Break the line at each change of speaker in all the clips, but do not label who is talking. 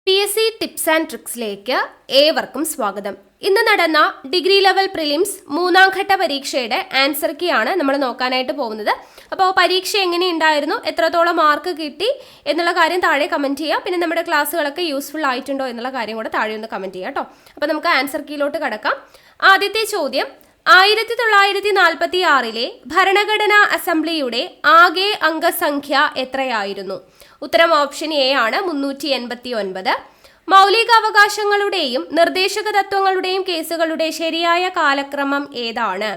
PSC tips and ട്രിക്സിലേക്ക് ഏവർക്കും സ്വാഗതം. ഇന്ന് നടന്ന ഡിഗ്രി ലെവൽ പ്രിലിംസ് മൂന്നാം ഘട്ട പരീക്ഷയുടെ ആൻസർ കീ ആണ് നമ്മൾ നോക്കാനായിട്ട് പോകുന്നത്. അപ്പോൾ പരീക്ഷ എങ്ങനെയുണ്ടായിരുന്നു, എത്രത്തോളം മാർക്ക് കിട്ടി എന്നുള്ള കാര്യം താഴെ കമൻറ്റ് ചെയ്യുക. പിന്നെ നമ്മുടെ ക്ലാസ്സുകളൊക്കെ യൂസ്ഫുൾ ആയിട്ടുണ്ടോ എന്നുള്ള കാര്യം കൂടെ താഴെ ഒന്ന് കമൻറ്റ് ചെയ്യുക കേട്ടോ. അപ്പോൾ നമുക്ക് ആൻസർ കീയിലോട്ട് കടക്കാം. ആദ്യത്തെ ചോദ്യം, 1946 ഭരണഘടനാ അസംബ്ലിയുടെ ആകെ അംഗസംഖ്യ എത്രയായിരുന്നു? ഉത്തരം ഓപ്ഷൻ എ ആണ് 389. മൗലികാവകാശങ്ങളുടെയും നിർദ്ദേശക തത്വങ്ങളുടെയും കേസുകളുടെ ശരിയായ കാലക്രമം ഏതാണ്?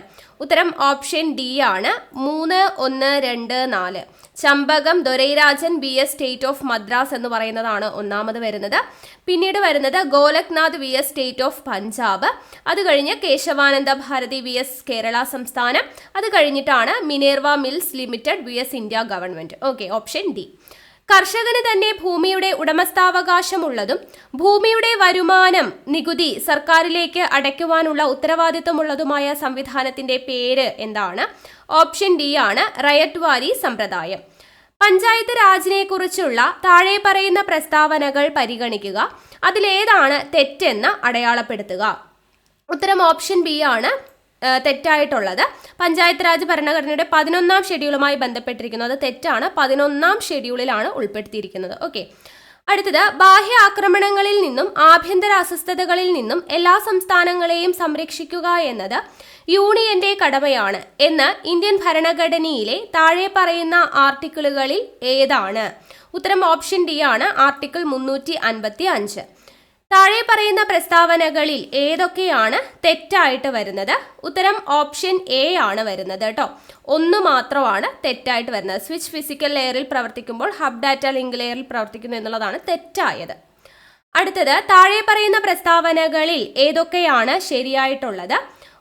ഉത്തരം ഓപ്ഷൻ ഡി ആണ് 3124. Champakam Dorairajan BS state of Madras എന്ന് പറയുന്നതാണ് ഒന്നാമത് വരുന്നത്. പിന്നീട് വരുന്നത് Golaknath VS state of Punjab. അത് കഴിഞ്ഞ് കേശവാനന്ദ ഭാരതി VS കേരള സംസ്ഥാനം. അത് കഴിഞ്ഞിട്ടാണ് Minerva Mills Limited VS India government. Okay, option D. കർഷകന് തന്നെ ഭൂമിയുടെ ഉടമസ്ഥാവകാശമുള്ളതും ഭൂമിയുടെ വരുമാനം നികുതി സർക്കാരിലേക്ക് അടയ്ക്കുവാനുള്ള ഉത്തരവാദിത്വമുള്ളതുമായ സംവിധാനത്തിന്റെ പേര് എന്താണ്? ഓപ്ഷൻ ഡി ആണ് റയറ്റ്വാരി സമ്പ്രദായം. പഞ്ചായത്ത് രാജിനെ കുറിച്ചുള്ള താഴെ പറയുന്ന പ്രസ്താവനകൾ പരിഗണിക്കുക. അതിലേതാണ് തെറ്റെന്ന് അടയാളപ്പെടുത്തുക. ഉത്തരം ഓപ്ഷൻ ബി ആണ് തെറ്റായിട്ടുള്ളത്. പഞ്ചായത്ത് രാജ് ഭരണഘടനയുടെ 11ാം ഷെഡ്യൂളുമായി ബന്ധപ്പെട്ടിരിക്കുന്നത് തെറ്റാണ്. 11ാം ഷെഡ്യൂളിലാണ് ഉൾപ്പെടുത്തിയിരിക്കുന്നത്. ഓക്കെ, അടുത്തത്, ബാഹ്യ ആക്രമണങ്ങളിൽ നിന്നും ആഭ്യന്തര അസ്വസ്ഥതകളിൽ നിന്നും എല്ലാ സംസ്ഥാനങ്ങളെയും സംരക്ഷിക്കുക എന്നത് യൂണിയന്റെ കടമയാണ് എന്ന് ഇന്ത്യൻ ഭരണഘടനയിലെ താഴെ പറയുന്ന ആർട്ടിക്കിളുകളിൽ ഏതാണ്? ഉത്തരം ഓപ്ഷൻ ഡി ആണ് ആർട്ടിക്കിൾ 355. താഴെ പറയുന്ന പ്രസ്താവനകളിൽ ഏതൊക്കെയാണ് തെറ്റായിട്ട് വരുന്നത്? ഉത്തരം ഓപ്ഷൻ എ ആണ് വരുന്നത് കേട്ടോ. ഒന്ന് മാത്രമാണ് തെറ്റായിട്ട് വരുന്നത്. സ്വിച്ച് ഫിസിക്കൽ ലെയറിൽ പ്രവർത്തിക്കുമ്പോൾ ഹബ് ഡാറ്റ ലിങ്ക് ലെയറിൽ പ്രവർത്തിക്കുന്നു എന്നുള്ളതാണ് തെറ്റായത്. അടുത്തത്, താഴെ പറയുന്ന പ്രസ്താവനകളിൽ ഏതൊക്കെയാണ് ശരിയായിട്ടുള്ളത്?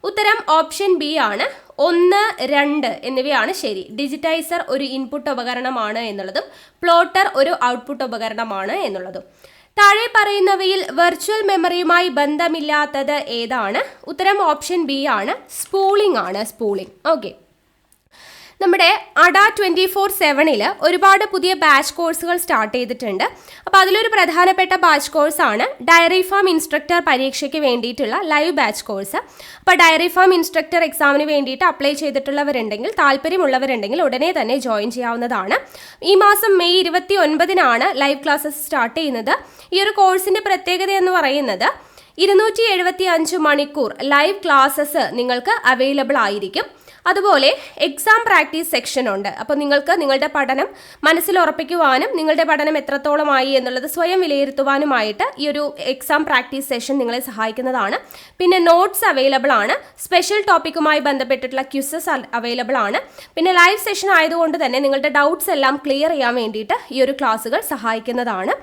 ഉത്തരം ഓപ്ഷൻ ബി ആണ് 1, 2 എന്നിവയാണ് ശരി. ഡിജിറ്റൈസർ ഒരു ഇൻപുട്ട് ഉപകരണമാണ് എന്നുള്ളതും പ്ലോട്ടർ ഒരു ഔട്ട്പുട്ട് ഉപകരണമാണ് എന്നുള്ളതും. താഴെ പറയുന്നവയിൽ വെർച്വൽ മെമ്മറിയുമായി ബന്ധമില്ലാത്തത് ഏതാണ്? ഉത്തരം ഓപ്ഷൻ ബി ആണ് സ്പൂളിംഗ് ആണ്. സ്പൂളിംഗ്. ഓക്കെ, നമ്മുടെ അഡ 24/7 ഒരുപാട് പുതിയ ബാച്ച് കോഴ്സുകൾ സ്റ്റാർട്ട് ചെയ്തിട്ടുണ്ട്. അപ്പോൾ അതിലൊരു പ്രധാനപ്പെട്ട ബാച്ച് കോഴ്സാണ് ഡയറി ഫാം ഇൻസ്ട്രക്ടർ പരീക്ഷയ്ക്ക് വേണ്ടിയിട്ടുള്ള ലൈവ് ബാച്ച് കോഴ്സ്. അപ്പോൾ ഡയറി ഫാം ഇൻസ്ട്രക്ടർ എക്സാമിന് വേണ്ടിയിട്ട് അപ്ലൈ ചെയ്തിട്ടുള്ളവരുണ്ടെങ്കിൽ, താല്പര്യമുള്ളവരുണ്ടെങ്കിൽ ഉടനെ തന്നെ ജോയിൻ ചെയ്യാവുന്നതാണ്. ഈ മാസം മെയ് 29 ലൈവ് ക്ലാസ്സസ് സ്റ്റാർട്ട് ചെയ്യുന്നത്. ഈ ഒരു കോഴ്സിൻ്റെ പ്രത്യേകത എന്ന് പറയുന്നത് 275 മണിക്കൂർ ലൈവ് ക്ലാസ്സസ് നിങ്ങൾക്ക് അവൈലബിൾ ആയിരിക്കും. അതുപോലെ എക്സാം പ്രാക്ടീസ് സെക്ഷൻ ഉണ്ട്. അപ്പോൾ നിങ്ങൾക്ക് നിങ്ങളുടെ പഠനം മനസ്സിൽ ഉറപ്പിക്കുവാനും നിങ്ങളുടെ പഠനം എത്രത്തോളമായി എന്നുള്ളത് സ്വയം വിലയിരുത്തുവാനുമായിട്ട് ഈ ഒരു എക്സാം പ്രാക്ടീസ് സെഷൻ നിങ്ങളെ സഹായിക്കുന്നതാണ്. പിന്നെ നോട്ട്സ് അവൈലബിൾ ആണ്. സ്പെഷ്യൽ ടോപ്പിക്കുമായി ബന്ധപ്പെട്ടിട്ടുള്ള ക്വിസസ് അവൈലബിൾ ആണ്. പിന്നെ ലൈവ് സെഷൻ ആയതുകൊണ്ട് തന്നെ നിങ്ങളുടെ ഡൗട്ട്സ് എല്ലാം ക്ലിയർ ചെയ്യാൻ വേണ്ടിയിട്ട് ഈ ഒരു ക്ലാസ്സുകൾ സഹായിക്കുന്നതാണ്.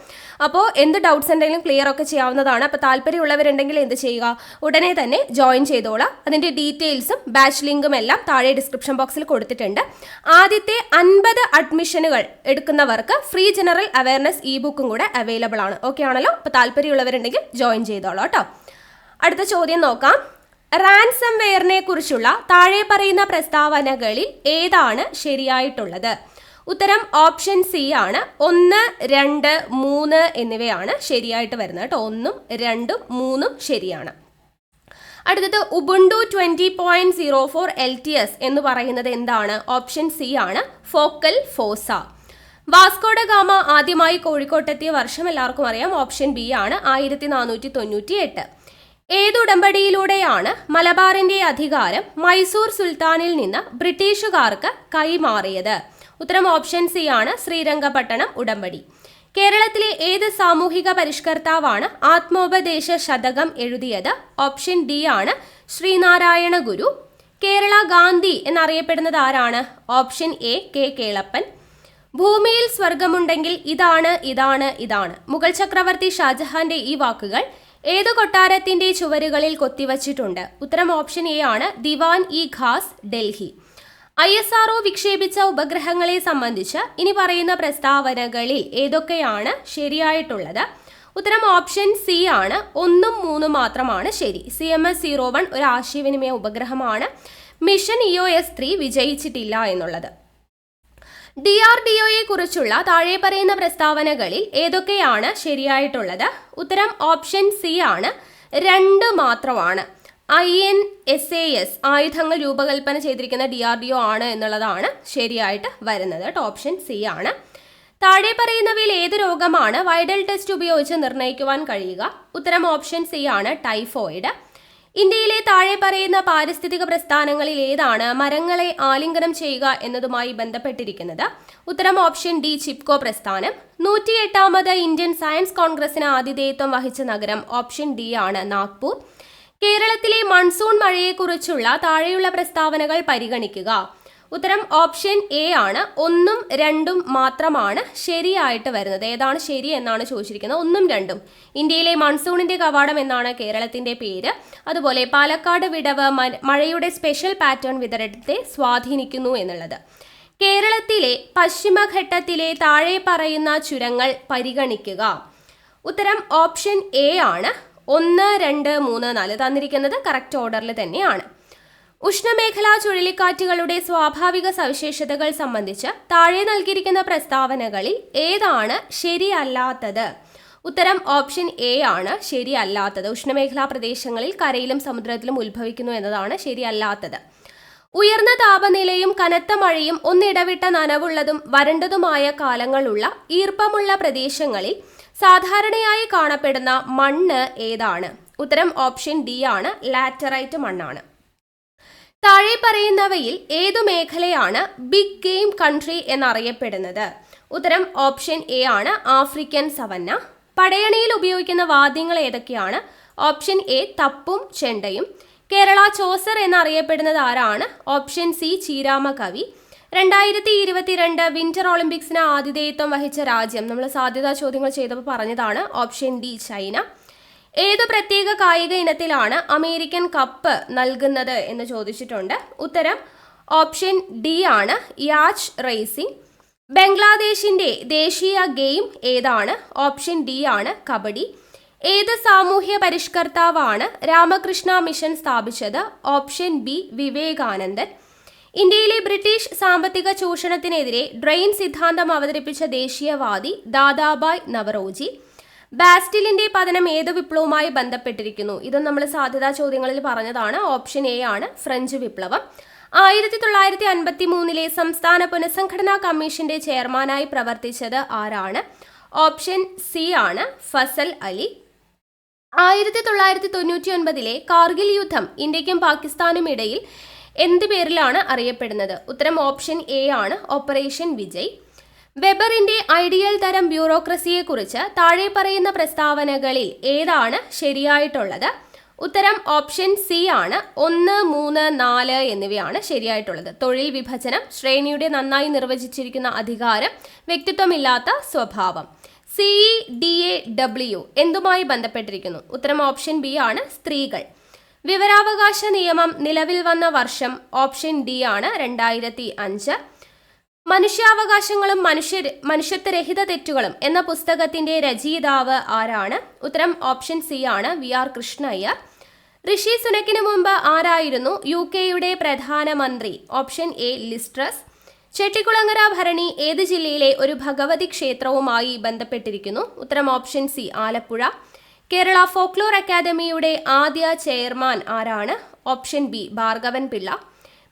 അപ്പോൾ എന്ത് ഡൗട്ട്സ് എന്തെങ്കിലും ക്ലിയർ ഒക്കെ ചെയ്യാവുന്നതാണ്. അപ്പോൾ താല്പര്യമുള്ളവരുണ്ടെങ്കിൽ എന്ത് ചെയ്യുക, ഉടനെ തന്നെ ജോയിൻ ചെയ്തോളാം. അതിൻ്റെ ഡീറ്റെയിൽസും ബാച്ച് ലിങ്കും എല്ലാം താഴെ ഡിസ്ക്രിപ്ഷൻ ബോക്സിൽ കൊടുത്തിട്ടുണ്ട്. ആദ്യത്തെ 50 അഡ്മിഷനുകൾ എടുക്കുന്നവർക്ക് ഫ്രീ ജനറൽ അവയർനെസ് ബുക്കും കൂടെ അവൈലബിൾ ആണ്. ഓക്കെ ആണല്ലോ? അപ്പോൾ താല്പര്യമുള്ളവരുണ്ടെങ്കിൽ ജോയിൻ ചെയ്തോളൂ കേട്ടോ. അടുത്ത ചോദ്യം നോക്കാം. റാൻസം വെയറിനെ കുറിച്ചുള്ള താഴെ പറയുന്ന പ്രസ്താവനകളിൽ ഏതാണ് ശരിയായിട്ടുള്ളത്? ഉത്തരം ഓപ്ഷൻ സി ആണ് 1, 2, 3 എന്നിവയാണ് ശരിയായിട്ട് വരുന്നത് കേട്ടോ. 1, 2, 3 ശരിയാണ്. അടുത്തത്, ഉബുണ്ടു 20.04 LTS എന്ന് പറയുന്നത് എന്താണ്? ഓപ്ഷൻ സി ആണ് ഫോക്കൽ ഫോസ. വാസ്കോഡ ഗാമ ആദ്യമായി കോഴിക്കോട്ടെത്തിയ വർഷം എല്ലാവർക്കും അറിയാം. ഓപ്ഷൻ ബി ആണ് 1498. ഏത് ഉടമ്പടിയിലൂടെയാണ് മലബാറിന്റെ അധികാരം മൈസൂർ സുൽത്താനിൽ നിന്ന് ബ്രിട്ടീഷുകാർക്ക് കൈമാറിയത്? ഉത്തരം ഓപ്ഷൻ സി ആണ് ശ്രീരംഗപട്ടണം ഉടമ്പടി. കേരളത്തിലെ ഏത് സാമൂഹിക പരിഷ്കർത്താവാണ് ആത്മോപദേശ ശതകം എഴുതിയത്? ഓപ്ഷൻ ഡി ആണ് ശ്രീനാരായണ ഗുരു. കേരള ഗാന്ധി എന്നറിയപ്പെടുന്നത് ആരാണ്? Option A K Kelappan. ഭൂമിയിൽ സ്വർഗമുണ്ടെങ്കിൽ ഇതാണ് ഇതാണ് ഇതാണ്. മുഗൾ ചക്രവർത്തി ഷാജഹാന്റെ ഈ വാക്കുകൾ ഏത് കൊട്ടാരത്തിന്റെ ചുവരുകളിൽ കൊത്തിവച്ചിട്ടുണ്ട്? ഉത്തരം ഓപ്ഷൻ എ ആണ് ദിവാൻ ഖാസ്, ഡൽഹി. ISRO വിക്ഷേപിച്ച ഉപഗ്രഹങ്ങളെ സംബന്ധിച്ച് ഇനി പറയുന്ന പ്രസ്താവനകളിൽ ഏതൊക്കെയാണ് ശരിയായിട്ടുള്ളത്? ഉത്തരം ഓപ്ഷൻ സി ആണ് 1, 3 മാത്രമാണ് ശരി. CMS-01 ഒരു ആശയവിനിമയ ഉപഗ്രഹമാണ്. മിഷൻ EOS-3 വിജയിച്ചിട്ടില്ല എന്നുള്ളത്. DRDOയെ കുറിച്ചുള്ള താഴെ പറയുന്ന പ്രസ്താവനകളിൽ ഏതൊക്കെയാണ് ശരിയായിട്ടുള്ളത്? ഉത്തരം ഓപ്ഷൻ സി ആണ്, 2 മാത്രമാണ്. INSAS ആയുധങ്ങൾ രൂപകൽപ്പന ചെയ്തിരിക്കുന്ന DRDO ആണ് എന്നുള്ളതാണ് ശരിയായിട്ട് വരുന്നത്. ഓപ്ഷൻ സി ആണ്. താഴെ പറയുന്നവയിൽ ഏത് രോഗമാണ് വൈഡൽ ടെസ്റ്റ് ഉപയോഗിച്ച് നിർണ്ണയിക്കുവാൻ കഴിയുക? ഉത്തരം ഓപ്ഷൻ സി ആണ്, ടൈഫോയിഡ്. ഇന്ത്യയിലെ താഴെ പറയുന്ന പാരിസ്ഥിതിക പ്രസ്ഥാനങ്ങളിൽ ഏതാണ് മരങ്ങളെ ആലിംഗനം ചെയ്യുക എന്നതുമായി ബന്ധപ്പെട്ടിരിക്കുന്നത്? ഉത്തരം ഓപ്ഷൻ ഡി, ചിപ്കോ പ്രസ്ഥാനം. 108ാമത് ഇന്ത്യൻ സയൻസ് കോൺഗ്രസിന് ആതിഥേയത്വം വഹിച്ച നഗരം? ഓപ്ഷൻ ഡി ആണ്, നാഗ്പൂർ. കേരളത്തിലെ മൺസൂൺ മഴയെക്കുറിച്ചുള്ള താഴെയുള്ള പ്രസ്താവനകൾ പരിഗണിക്കുക. ഉത്തരം ഓപ്ഷൻ എ ആണ്, 1ഉം 2ഉം മാത്രമാണ് ശരിയായിട്ട് വരുന്നത്. ഏതാണ് ശരി എന്നാണ് ചോദിച്ചിരിക്കുന്നത്. 1ഉം 2ഉം. ഇന്ത്യയിലെ മൺസൂണിന്റെ കവാടം എന്നാണ് കേരളത്തിന്റെ പേര്. അതുപോലെ പാലക്കാട് വിടവ് മഴയുടെ സ്പെഷ്യൽ പാറ്റേൺ വിതരണത്തെ സ്വാധീനിക്കുന്നു എന്നുള്ളത്. കേരളത്തിലെ പശ്ചിമഘട്ടത്തിലെ താഴെ പറയുന്ന ചുരങ്ങൾ പരിഗണിക്കുക. ഉത്തരം ഓപ്ഷൻ എ ആണ്, 1, 2, 3, 4 തന്നിരിക്കുന്നത് കറക്റ്റ് ഓർഡറിൽ തന്നെയാണ്. ഉഷ്ണമേഖലാ ചുഴലിക്കാറ്റുകളുടെ സ്വാഭാവിക സവിശേഷതകൾ സംബന്ധിച്ച് താഴെ നൽകിയിരിക്കുന്ന പ്രസ്താവനകളിൽ ഏതാണ് ശരിയല്ലാത്തത്? ഉത്തരം ഓപ്ഷൻ എ ആണ്, ശരിയല്ലാത്തത്. ഉഷ്ണമേഖലാ പ്രദേശങ്ങളിൽ കരയിലും സമുദ്രത്തിലും ഉത്ഭവിക്കുന്നു എന്നതാണ് ശരിയല്ലാത്തത്. ഉയർന്ന താപനിലയും കനത്ത മഴയും ഒന്നിടവിട്ട നനവുള്ളതും വരണ്ടതുമായ കാലങ്ങളുള്ള ഈർപ്പമുള്ള പ്രദേശങ്ങളിൽ സാധാരണയായി കാണപ്പെടുന്ന മണ്ണ് ഏതാണ്? ഉത്തരം ഓപ്ഷൻ ഡി ആണ്, ലാറ്ററൈറ്റ് മണ്ണാണ്. താഴെ പറയുന്നവയിൽ ഏതു മേഖലയാണ് ബിഗ് ഗെയിം കൺട്രി എന്നറിയപ്പെടുന്നത്? ഉത്തരം ഓപ്ഷൻ എ ആണ്, ആഫ്രിക്കൻ സവന്ന. പടയണിയിൽ ഉപയോഗിക്കുന്ന വാദ്യങ്ങൾ ഏതൊക്കെയാണ്? ഓപ്ഷൻ എ, തപ്പും ചെണ്ടയും. കേരള ചോസർ എന്നറിയപ്പെടുന്നത് ആരാണ്? ഓപ്ഷൻ സി, ചീരാമ കവി. 2022 വിന്റർ ഒളിമ്പിക്സിന് ആതിഥേയത്വം വഹിച്ച രാജ്യം? നമ്മൾ സാധ്യതാ ചോദ്യങ്ങൾ ചെയ്തപ്പോൾ പറഞ്ഞതാണ്, ഓപ്ഷൻ ഡി, ചൈന. ഏതു പ്രത്യേക കായിക ഇനത്തിലാണ് അമേരിക്കൻ കപ്പ് നൽകുന്നത് എന്ന് ചോദിച്ചിട്ടുണ്ട്. ഉത്തരം ഓപ്ഷൻ ഡി ആണ്, യാച്ച് റേസിംഗ്. ബംഗ്ലാദേശിന്റെ ദേശീയ ഗെയിം ഏതാണ്? ഓപ്ഷൻ ഡി ആണ്, കബഡി. ഏത് സാമൂഹ്യ പരിഷ്കർത്താവാണ് രാമകൃഷ്ണ മിഷൻ സ്ഥാപിച്ചത്? ഓപ്ഷൻ ബി, വിവേകാനന്ദൻ. ഇന്ത്യയിലെ ബ്രിട്ടീഷ് സാമ്പത്തിക ചൂഷണത്തിനെതിരെ ഡ്രെയിൻ സിദ്ധാന്തം അവതരിപ്പിച്ച ദേശീയവാദി? ദാദാബായ് നവറോജി. ബാസ്റ്റിലിന്റെ പതനം ഏത് വിപ്ലവവുമായി ബന്ധപ്പെട്ടിരിക്കുന്നു? ഇതും നമ്മൾ സാധ്യതാ ചോദ്യങ്ങളിൽ പറഞ്ഞതാണ്. ഓപ്ഷൻ എ ആണ്, ഫ്രഞ്ച് വിപ്ലവം. 1953 സംസ്ഥാന പുനഃസംഘടനാ കമ്മീഷന്റെ ചെയർമാനായി പ്രവർത്തിച്ചത് ആരാണ്? ഓപ്ഷൻ സി ആണ്, ഫസൽ അലി. 1999 കാർഗിൽ യുദ്ധം ഇന്ത്യക്കും പാകിസ്ഥാനും ഇടയിൽ എന്ത് പേരിലാണ് അറിയപ്പെടുന്നത്? ഉത്തരം ഓപ്ഷൻ എ ആണ്, ഓപ്പറേഷൻ വിജയ്. വെബറിന്റെ ഐഡിയൽ തരം ബ്യൂറോക്രസിയെക്കുറിച്ച് താഴെ പറയുന്ന പ്രസ്താവനകളിൽ ഏതാണ് ശരിയായിട്ടുള്ളത്? ഉത്തരം ഓപ്ഷൻ സി ആണ്, 1, 3, 4 എന്നിവയാണ് ശരിയായിട്ടുള്ളത്. തൊഴിൽ വിഭജനം, ശ്രേണിയുടെ നന്നായി നിർവചിച്ചിരിക്കുന്ന അധികാരം, വ്യക്തിത്വമില്ലാത്ത സ്വഭാവം. CEDAW എന്തുമായി ബന്ധപ്പെട്ടിരിക്കുന്നു? ഉത്തരം ഓപ്ഷൻ ബി ആണ്, സ്ത്രീകൾ. വിവരാവകാശ നിയമം നിലവിൽ വന്ന വർഷം? ഓപ്ഷൻ ഡി ആണ്, 2005. മനുഷ്യാവകാശങ്ങളും മനുഷ്യത്വരഹിത തെറ്റുകളും എന്ന പുസ്തകത്തിന്റെ രചയിതാവ് ആരാണ്? ഉത്തരം ഓപ്ഷൻ സി ആണ്, VR കൃഷ്ണയ്യർ. ഋഷി സുനക്കിന് മുമ്പ് ആരായിരുന്നു UK പ്രധാനമന്ത്രി? Option A, Liz Truss. ചെട്ടിക്കുളങ്ങര ഭരണി ഏത് ജില്ലയിലെ ഒരു ഭഗവതി ക്ഷേത്രവുമായി ബന്ധപ്പെട്ടിരിക്കുന്നു? ഉത്തരം option C, Alappuzha. Kerala folklore അക്കാദമിയുടെ ആദ്യ ചെയർമാൻ ആരാണ്? Option B, Bhargavan Pillai.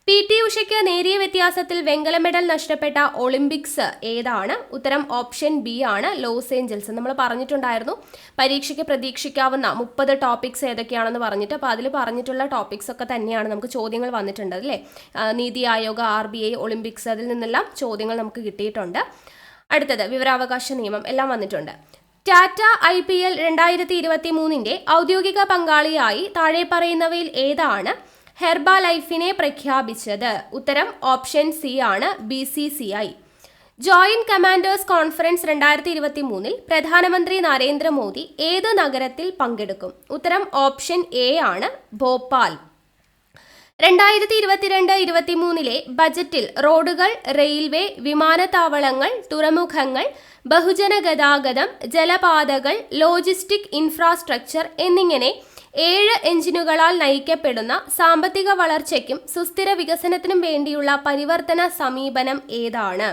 PT ഉഷയ്ക്ക് നേരിയ വ്യത്യാസത്തിൽ വെങ്കല മെഡൽ നഷ്ടപ്പെട്ട ഒളിമ്പിക്സ് ഏതാണ്? ഉത്തരം ഓപ്ഷൻ ബി ആണ്, ലോസ് ഏഞ്ചൽസ്. നമ്മൾ പറഞ്ഞിട്ടുണ്ടായിരുന്നു പരീക്ഷയ്ക്ക് പ്രതീക്ഷിക്കാവുന്ന 30 ടോപ്പിക്സ് ഏതൊക്കെയാണെന്ന് പറഞ്ഞിട്ട്. അപ്പോൾ അതിൽ പറഞ്ഞിട്ടുള്ള ടോപ്പിക്സ് ഒക്കെ തന്നെയാണ് നമുക്ക് ചോദ്യങ്ങൾ വന്നിട്ടുണ്ട് അല്ലേ. നീതി ആയോഗ്, RBI, ഒളിമ്പിക്സ്, അതിൽ നിന്നെല്ലാം ചോദ്യങ്ങൾ നമുക്ക് കിട്ടിയിട്ടുണ്ട്. അടുത്തത് വിവരാവകാശ നിയമം എല്ലാം വന്നിട്ടുണ്ട്. ടാറ്റ IPL 2023 ഔദ്യോഗിക പങ്കാളിയായി താഴെ പറയുന്നവയിൽ ഏതാണ് ഹെർബ ലൈഫിനെ പ്രഖ്യാപിച്ചത്? ഉത്തരം ഓപ്ഷൻ സി ആണ്, BCCI. ജോയിന്റ് കമാൻഡേഴ്സ് കോൺഫറൻസ് 2023 പ്രധാനമന്ത്രി നരേന്ദ്രമോദി ഏത് നഗരത്തിൽ പങ്കെടുക്കും? ഉത്തരം ഓപ്ഷൻ എ ആണ്, ഭോപ്പാൽ. 2022-23 ബജറ്റിൽ റോഡുകൾ, റെയിൽവേ, വിമാനത്താവളങ്ങൾ, തുറമുഖങ്ങൾ, ബഹുജന ഗതാഗതം, ജലപാതകൾ, ലോജിസ്റ്റിക് ഇൻഫ്രാസ്ട്രക്ചർ എന്നിങ്ങനെ 7 എഞ്ചിനുകളാൽ നയിക്കപ്പെടുന്ന സാമ്പത്തിക വളർച്ചയ്ക്കും സുസ്ഥിര വികസനത്തിനും വേണ്ടിയുള്ള പരിവർത്തന സമീപനം ഏതാണ്?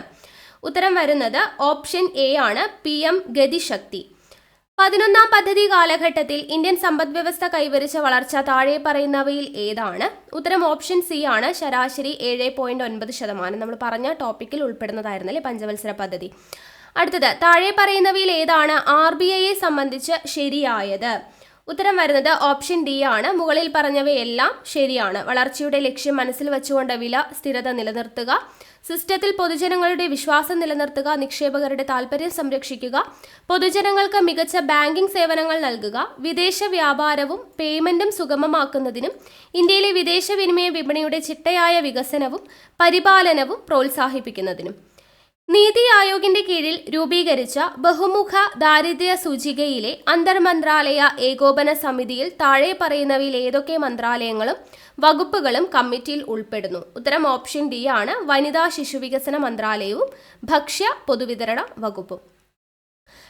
ഉത്തരം വരുന്നത് ഓപ്ഷൻ എ ആണ്, PM ഗതിശക്തി. 11ാം പദ്ധതി കാലഘട്ടത്തിൽ ഇന്ത്യൻ സമ്പദ് വ്യവസ്ഥ കൈവരിച്ച വളർച്ച താഴെ പറയുന്നവയിൽ ഏതാണ്? ഉത്തരം ഓപ്ഷൻ സി ആണ്, ശരാശരി 7.9%. നമ്മൾ പറഞ്ഞ ടോപ്പിക്കിൽ ഉൾപ്പെടുന്നതായിരുന്നല്ലേ പഞ്ചവത്സര പദ്ധതി. അടുത്തത്, താഴെ പറയുന്നവയിൽ ഏതാണ് RBIയെ സംബന്ധിച്ച് ശരിയായത്? ഉത്തരം വരുന്നത് ഓപ്ഷൻ ഡി ആണ്, മുകളിൽ പറഞ്ഞവയെല്ലാം ശരിയാണ്. വളർച്ചയുടെ ലക്ഷ്യം മനസ്സിൽ വെച്ചുകൊണ്ട് വില സ്ഥിരത നിലനിർത്തുക, സിസ്റ്റത്തിൽ പൊതുജനങ്ങളുടെ വിശ്വാസം നിലനിർത്തുക, നിക്ഷേപകരുടെ താൽപര്യം സംരക്ഷിക്കുക, പൊതുജനങ്ങൾക്ക് മികച്ച ബാങ്കിംഗ് സേവനങ്ങൾ നൽകുക, വിദേശ വ്യാപാരവും പേയ്മെന്റും സുഗമമാക്കുന്നതിനും ഇന്ത്യയിലെ വിദേശ വിനിമയ വിപണിയുടെ ചിട്ടയായ വികസനവും പരിപാലനവും പ്രോത്സാഹിപ്പിക്കുന്നതിനും. നീതി ആയോഗിന്റെ കീഴിൽ രൂപീകരിച്ച ബഹുമുഖ ദാരിദ്ര്യ സൂചികയിലെ അന്തർമന്ത്രാലയ ഏകോപന സമിതിയിൽ താഴെ പറയുന്നവയിൽ ഏതൊക്കെ മന്ത്രാലയങ്ങളും വകുപ്പുകളും കമ്മിറ്റിയിൽ ഉൾപ്പെടുന്നു? ഉത്തരം ഓപ്ഷൻ ഡി ആണ്, വനിതാ ശിശുവികസന മന്ത്രാലയവും ഭക്ഷ്യ പൊതുവിതരണ വകുപ്പും.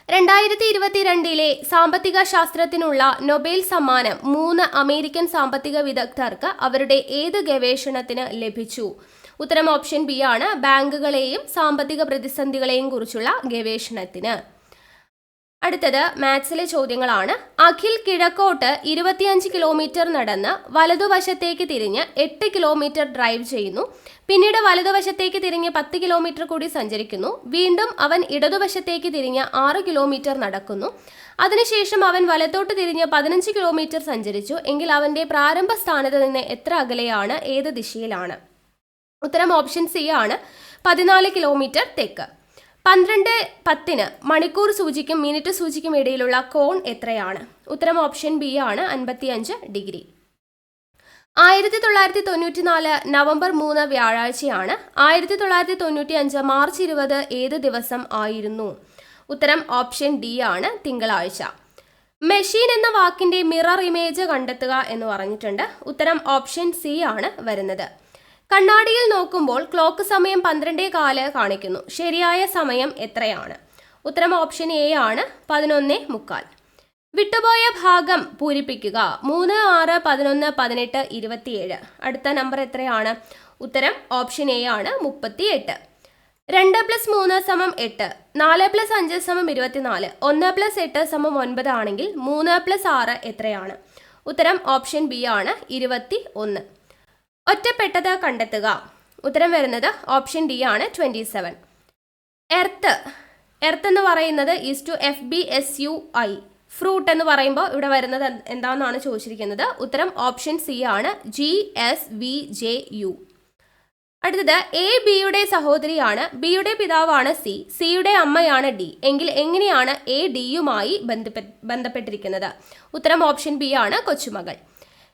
2022 സാമ്പത്തിക ശാസ്ത്രത്തിനുള്ള നൊബേൽ സമ്മാനം 3 അമേരിക്കൻ സാമ്പത്തിക വിദഗ്ധർക്ക് അവരുടെ ഏത് ഗവേഷണത്തിന് ലഭിച്ചു? ഉത്തരം ഓപ്ഷൻ ബി ആണ്, ബാങ്കുകളെയും സാമ്പത്തിക പ്രതിസന്ധികളെയും കുറിച്ചുള്ള ഗവേഷണത്തിന്. അടുത്തത് മാത്സിലെ ചോദ്യങ്ങളാണ്. അഖിൽ കിഴക്കോട്ട് 25 കിലോമീറ്റർ നടന്ന് വലതുവശത്തേക്ക് തിരിഞ്ഞ് 8 കിലോമീറ്റർ ഡ്രൈവ് ചെയ്യുന്നു. പിന്നീട് വലതുവശത്തേക്ക് തിരിഞ്ഞ് 10 കിലോമീറ്റർ കൂടി സഞ്ചരിക്കുന്നു. വീണ്ടും അവൻ ഇടതുവശത്തേക്ക് തിരിഞ്ഞ് 6 കിലോമീറ്റർ നടക്കുന്നു. അതിനുശേഷം അവൻ വലത്തോട്ട് തിരിഞ്ഞ് 15 കിലോമീറ്റർ സഞ്ചരിച്ചു. എങ്കിൽ അവന്റെ പ്രാരംഭ സ്ഥാനത്ത് നിന്ന് എത്ര അകലെയാണ്, ഏത് ദിശയിലാണ്? ഉത്തരം ഓപ്ഷൻ സി ആണ്, 14 കിലോമീറ്റർ തെക്ക്. 12:10 മണിക്കൂർ സൂചിക്കും മിനിറ്റ് സൂചിക്കും ഇടയിലുള്ള കോൺ എത്രയാണ്? ഉത്തരം ഓപ്ഷൻ ബി ആണ്, 55 ഡിഗ്രി. 1994 നവംബർ 3 വ്യാഴാഴ്ചയാണ്. 1995 മാർച്ച് 20 ഏത് ദിവസം ആയിരുന്നു? ഉത്തരം ഓപ്ഷൻ ഡി ആണ്, തിങ്കളാഴ്ച. മെഷീൻ എന്ന വാക്കിന്റെ മിറർ ഇമേജ് കണ്ടെത്തുക എന്ന് പറഞ്ഞിട്ടുണ്ട്. ഉത്തരം ഓപ്ഷൻ സി ആണ് വരുന്നത്. കണ്ണാടിയിൽ നോക്കുമ്പോൾ ക്ലോക്ക് സമയം 12:15 കാണിക്കുന്നു. ശരിയായ സമയം എത്രയാണ്? ഉത്തരം ഓപ്ഷൻ എ ആണ്, 11:45. വിട്ടുപോയ ഭാഗം പൂരിപ്പിക്കുക. 3, 6, 11, 18, 27. അടുത്ത നമ്പർ എത്രയാണ്? ഉത്തരം ഓപ്ഷൻ എ ആണ്, 38. 2 + 3 = 8, 4 + 5 = 24, 1 + 8 = 9 ആണെങ്കിൽ 3 + 6 എത്രയാണ്? ഉത്തരം ഓപ്ഷൻ ബി ആണ്, 21. ഒറ്റപ്പെട്ടത് കണ്ടെത്തുക. ഉത്തരം വരുന്നത് ഓപ്ഷൻ ഡി ആണ്, 27. എർത്ത് എന്ന് പറയുന്നത് FBSUI. ഫ്രൂട്ട് എന്ന് പറയുമ്പോൾ ഇവിടെ വരുന്നത് എന്താണെന്നാണ് ചോദിച്ചിരിക്കുന്നത്. ഉത്തരം ഓപ്ഷൻ സി ആണ്, GSVJU. അടുത്തത്, എ ബിയുടെ സഹോദരിയാണ്, ബിയുടെ പിതാവാണ് സി, സിയുടെ അമ്മയാണ് ഡി. എങ്കിൽ എങ്ങനെയാണ് എ ഡിയുമായി ബന്ധപ്പെട്ടിരിക്കുന്നത്? ഉത്തരം ഓപ്ഷൻ ബി ആണ്, കൊച്ചുമകൾ.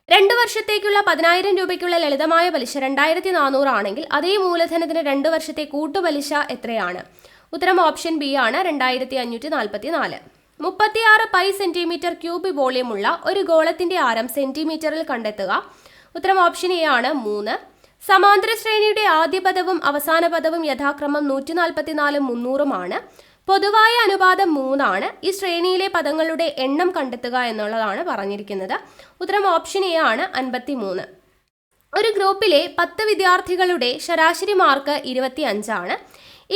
2 വർഷത്തേക്കുള്ള 10,000 രൂപയ്ക്കുള്ള ലളിതമായ പലിശ 2400 ആണെങ്കിൽ അതേ മൂലധനത്തിന് 2 വർഷത്തെ കൂട്ടുപലിശ എത്രയാണ്? ഉത്തരം ഓപ്ഷൻ ബി ആണ്, 2544. 36 പൈ സെന്റിമീറ്റർ ക്യൂബ് വോളിയമുള്ള ഒരു ഗോളത്തിന്റെ ആരം സെന്റിമീറ്ററിൽ കണ്ടെത്തുക. ഉത്തരം ഓപ്ഷൻ എ ആണ്, 3. സമാന്തര ശ്രേണിയുടെ ആദ്യ പദവും അവസാന പദവും യഥാക്രമം 144 300 പൊതുവായ അനുപാതം 3 ആണ്. ഈ ശ്രേണിയിലെ പദങ്ങളുടെ എണ്ണം കണ്ടെത്തുക എന്നുള്ളതാണ് പറഞ്ഞിരിക്കുന്നത്. ഉത്തരം ഓപ്ഷൻ എ ആണ്, 53. ഒരു ഗ്രൂപ്പിലെ 10 വിദ്യാർത്ഥികളുടെ ശരാശരി മാർക്ക് 25 ആണ്.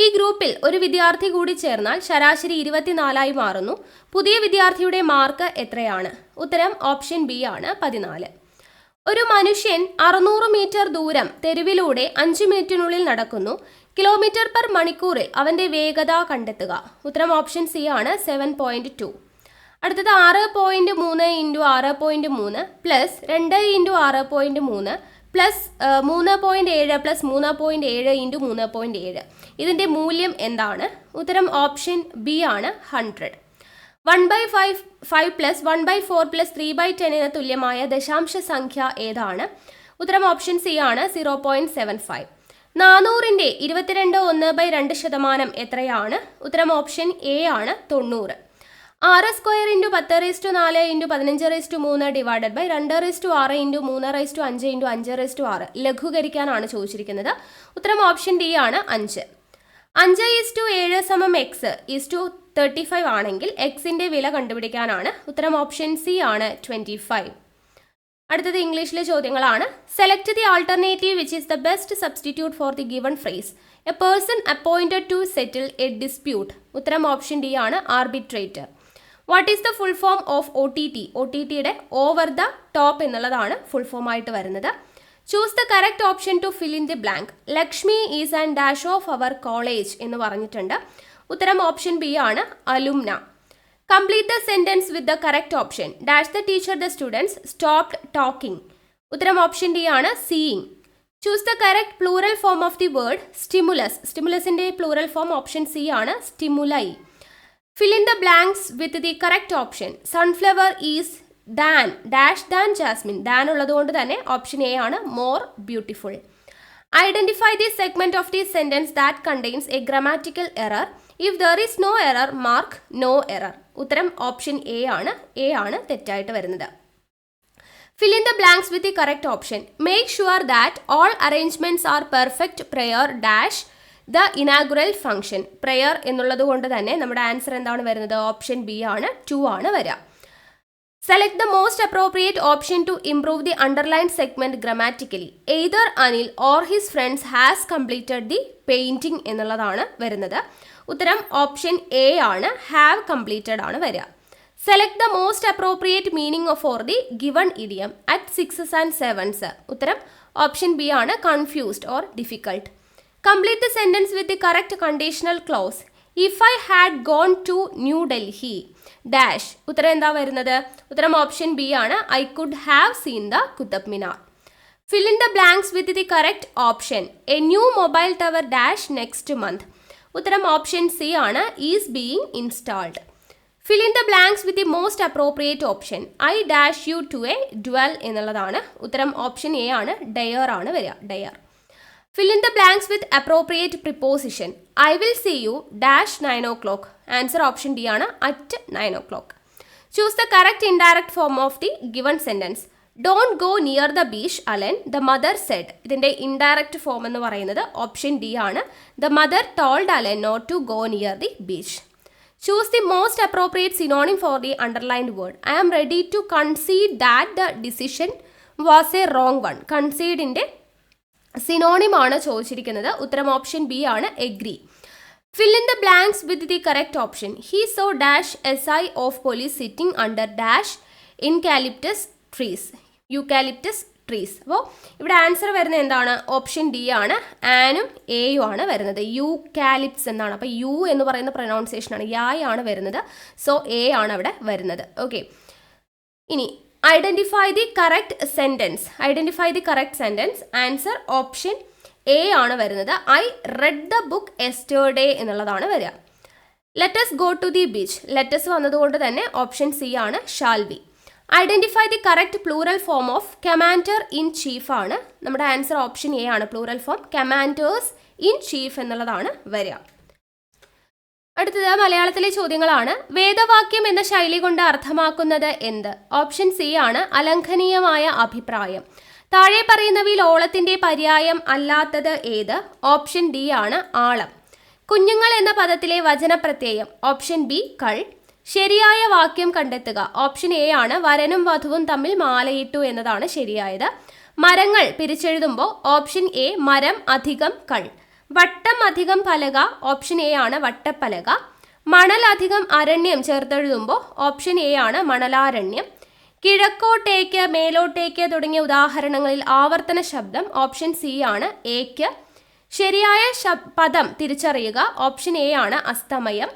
ഈ ഗ്രൂപ്പിൽ ഒരു വിദ്യാർത്ഥി കൂടി ചേർന്നാൽ ശരാശരി 24 മാറുന്നു. പുതിയ വിദ്യാർത്ഥിയുടെ മാർക്ക് എത്രയാണ്? ഉത്തരം ഓപ്ഷൻ ബി ആണ്, 14. ഒരു മനുഷ്യൻ 600 മീറ്റർ ദൂരം തെരുവിലൂടെ 5 മിനിറ്റിനുള്ളിൽ നടക്കുന്നു. km/മണിക്കൂറിൽ അവന്റെ വേഗത കണ്ടെത്തുക. ഉത്തരം ഓപ്ഷൻ സി ആണ്, 7.2. അടുത്തത് 6.3 × 6.3 പ്ലസ് 2 × 6.3 പ്ലസ് 3.7 പ്ലസ് 3.7 × 3.7. ഇതിന്റെ മൂല്യം എന്താണ്? ഉത്തരം ഓപ്ഷൻ ബി ആണ്, 100. 1/5 പ്ലസ് 1/4 പ്ലസ് 3/10 തുല്യമായ ദശാംശ സംഖ്യ ഏതാണ്? ഉത്തരം ഓപ്ഷൻ സി ആണ്, 0.75. 400ന്റെ 22.1/2% എത്രയാണ്? ഉത്തരം ഓപ്ഷൻ എ ആണ്, 90. 6² × 10⁴ × 15�3 ഡിവൈഡഡ് ബൈ 2�6× 3⁵ × 5⁵6 ലഘൂകരിക്കാനാണ് ചോദിച്ചിരിക്കുന്നത്. ഉത്തരം ഓപ്ഷൻ ഡി ആണ്, 5. 5:7 x:35 ആണെങ്കിൽ എക്സിന്റെ വില കണ്ടുപിടിക്കാനാണ്. ഉത്തരം ഓപ്ഷൻ സി ആണ്, 25. അടുത്തത് ഇംഗ്ലീഷിലെ ചോദ്യങ്ങളാണ്. Select the alternative which is the best substitute for the given phrase. A person appointed to settle a dispute. ഉത്തരം ഓപ്ഷൻ ഡി ആണ്, arbitrator. What is the full form of OTT? OTTയുടെ over the top എന്നുള്ളതാണ് full form ആയിട്ട് വരുന്നത്. Choose the correct option to fill in the blank. Lakshmi is and dash of our college എന്ന് പറഞ്ഞിട്ടുണ്ട്. ഉത്തരം option B ആണ്, alumna. Complete the sentence with the correct option. Dash the teacher the students stopped talking. ഉത്തരം option D ആണ്, seeing. Choose the correct plural form of the word stimulus. സ്റ്റിമുലസിന്റെ plural form option C ആണ്, stimuli. Fill in the blanks with the correct option. Sunflower is than dash than jasmine. Than ഉള്ളതുകൊണ്ട് തന്നെ option A ആണ്, more beautiful. Identify the segment of the sentence that contains a grammatical error. If there is no error, mark no error. ഉത്തരം option A ആണ് തെറ്റായിട്ട് വരുന്നത്. Fill in the blanks with the correct option. Make sure that all arrangements are perfect prior dash the inaugural function. Prayer എന്നുള്ളത് കൊണ്ട് തന്നെ നമ്മുടെ answer എന്താണ് വരുന്നത്? ഓപ്ഷൻ ബി ആണ്, 2 ആണ് വരിക. Select the most appropriate option to improve the underlined segment grammatically. Either Anil or his friends has completed the painting എന്നുള്ളതാണ് വരുന്നത്. ഉത്തരം ഓപ്ഷൻ എ ആണ്, have completed ആണ് വരിക. Select the most appropriate meaning for the given idiom at 6s and 7s. ഉത്തരം option B ആണ്, confused or difficult. Complete the sentence with the correct conditional clause. If I had gone to New Delhi dash. ഉത്തരം എന്താ വരുന്നത്? ഉത്തരം option B ആണ്, I could have seen the Qutub Minar. Fill in the blanks with the correct option. A new mobile tower dash next month. ഉത്തരം option C ആണ്, is being installed. Fill in the blanks with the most appropriate option. I dash you to a duel എന്നുള്ളതാണ്. ഉത്തരം option A ആണ്, dare ആണ് വരിക, dare. Fill in the blanks with appropriate preposition. I will see you dash 9 o'clock. Answer option D ആണ്, at 9 o'clock. Choose the correct indirect form of the given sentence. Don't go near the beach, Alan. The mother said. ഇതിന്റെ indirect form എന്ന് പറയുന്നത് option D ആണ്. The mother told Alan not to go near the beach. Choose the most appropriate synonym for the underlined word. I am ready to concede that the decision was a wrong one. Concede ന്റെ synonym ആണ് ചോദിച്ചിരിക്കുന്നത്. ഉത്തരം option B ആണ്, agree. Fill in the blanks with the correct option. He saw dash SI of police sitting under dash eucalyptus trees. അപ്പോൾ ഇവിടെ answer വരുന്നത് എന്താണ്? Option D ആണ്, ആനും എയും ആണ് വരുന്നത്. യൂക്കാലിപ്സ് എന്നാണ്. അപ്പോൾ യു എന്ന് പറയുന്ന പ്രൊനൗൺസിയേഷൻ ആണ്, യായ് ആണ് വരുന്നത്. സോ എ ആണ് അവിടെ വരുന്നത്. ഓക്കെ, ഇനി identify the correct sentence. Answer option A ആണ് വരുന്നത്. I read the book yesterday എന്നുള്ളതാണ് വരിക. Let's go to the beach. Let's വന്നതുകൊണ്ട് തന്നെ ഓപ്ഷൻ സി ആണ്, shall be. Identify the correct plural form of commander in chief ആണ്. നമ്മുടെ answer option A ആണ്, plural form commanders in chief എന്നുള്ളതാണ് വരിക. അടുത്തത് മലയാളത്തിലെ ചോദ്യങ്ങളാണ്. വേദവാക്യം എന്ന ശൈലി കൊണ്ട് അർത്ഥമാക്കുന്നത് എന്ത്? ഓപ്ഷൻ സി ആണ്, അലംഘനീയമായ അഭിപ്രായം. താഴെ പറയുന്നവയിൽ ഓളത്തിന്റെ പര്യായം അല്ലാത്തത് ഏത്? ഓപ്ഷൻ ഡി ആണ്, ആളം. കുഞ്ഞുങ്ങൾ എന്ന പദത്തിലെ വചനപ്രത്യയം. ഓപ്ഷൻ ബി, കൾ. ശരിയായ വാക്യം കണ്ടെത്തുക. ഓപ്ഷൻ എ ആണ്, വരനും വധുവും തമ്മിൽ മാലയിട്ടു എന്നതാണ് ശരിയായത്. മരങ്ങൾ പിരിച്ചെഴുതുമ്പോൾ ഓപ്ഷൻ എ, മരം അധികം കൾ. വട്ടം അധികം പലക. ഓപ്ഷൻ എ ആണ്, വട്ടപ്പലക. മണൽ അധികം അരണ്യം ചേർത്തെഴുതുമ്പോൾ ഓപ്ഷൻ എ ആണ്, മണലാരണ്യം. കിഴക്കോട്ടേക്ക്, മേലോട്ടേക്ക് തുടങ്ങിയ ഉദാഹരണങ്ങളിൽ ആവർത്തന ശബ്ദം. ഓപ്ഷൻ സി ആണ്, ഏക്ക്. ശരിയായ പദം തിരിച്ചറിയുക. ഓപ്ഷൻ എ ആണ്, അസ്തമയം.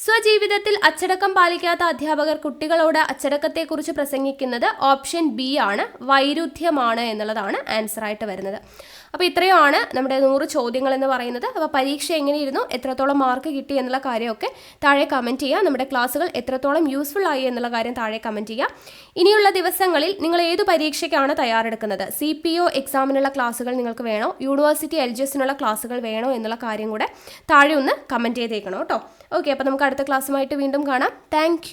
സ്വജീവിതത്തിൽ അച്ചടക്കം പാലിക്കാത്ത അധ്യാപകർ കുട്ടികളോട് അച്ചടക്കത്തെക്കുറിച്ച് പ്രസംഗിക്കുന്നത്. ഓപ്ഷൻ ബി ആണ്, വൈരുദ്ധ്യമാണ് എന്നുള്ളതാണ് ആൻസർ ആയിട്ട് വരുന്നത്. അപ്പോൾ ഇത്രയുമാണ് നമ്മുടെ 100 ചോദ്യങ്ങൾ എന്ന് പറയുന്നത്. അപ്പോൾ പരീക്ഷ എങ്ങനെയിരുന്നു, എത്രത്തോളം മാർക്ക് കിട്ടി എന്നുള്ള കാര്യമൊക്കെ താഴെ കമൻറ്റ് ചെയ്യുക. നമ്മുടെ ക്ലാസ്സുകൾ എത്രത്തോളം യൂസ്ഫുൾ ആയി എന്നുള്ള കാര്യം താഴെ കമൻറ്റ് ചെയ്യുക. ഇനിയുള്ള ദിവസങ്ങളിൽ നിങ്ങൾ ഏത് പരീക്ഷയ്ക്കാണ് തയ്യാറെടുക്കുന്നത്? CPO എക്സാമിനുള്ള ക്ലാസ്സുകൾ നിങ്ങൾക്ക് വേണോ, യൂണിവേഴ്സിറ്റി LGSനുള്ള ക്ലാസ്സുകൾ വേണോ എന്നുള്ള കാര്യം കൂടെ താഴെ ഒന്ന് കമൻറ്റ് ചെയ്തേക്കണം കേട്ടോ. ഓക്കെ, അപ്പോൾ നമുക്ക് അടുത്ത ക്ലാസ്സുമായിട്ട് വീണ്ടും കാണാം. താങ്ക്